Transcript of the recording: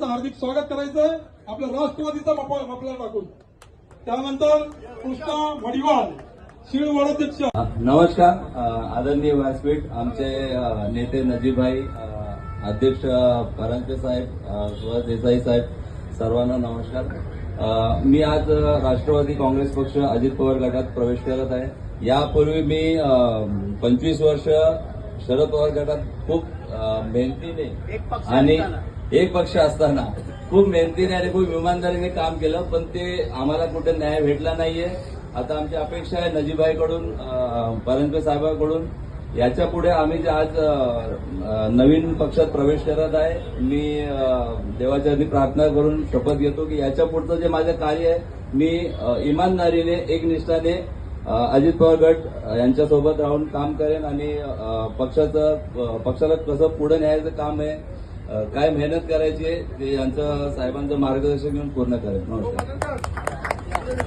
त्यांचं हार्दिक स्वागत करायचंय आपल्या राष्ट्रवादीचा मफलर टाकून. त्यानंतर कृष्णा मडिवाल शिळ वार्डाध्यक्ष. नमस्कार. आदरणीय व्यासपीठ, आमचे नेते नजीबभाई, अध्यक्ष परांजपे साहेब, सुहास देसाई साहेब, सर्वांना नमस्कार. मी आज राष्ट्रवादी काँग्रेस पक्ष अजित पवार गटात प्रवेश करत आहे. यापूर्वी मी 25 वर्ष शरद पवार गटात खूप मेहनतीने आणि एक पक्ष असताना खूप मेहनतीने आणि खूप इमानदारीने काम केलं, पण ते आम्हाला कुठे न्याय भेटला नाहीये. आता आमची अपेक्षा आहे नजीबभाईकडून, परांजपे साहेबांकडून, याच्या पुढे आम्ही जे आज नवीन पक्षात प्रवेश करत आहे, मी देवाच्या आधी प्रार्थना करून शपथ घेतो की याच्या पुढचं जे माझं कार्य आहे मी इमानदारीने एकनिष्ठाने अजित पवार गट यांच्यासोबत राहून काम करेन आणि पक्षाला कसं पुढे न्यायचं काम आहे, काय मेहनत करायची आहे ते यांचं साहेबांचं मार्गदर्शन घेऊन पूर्ण करेन. नमस्कार.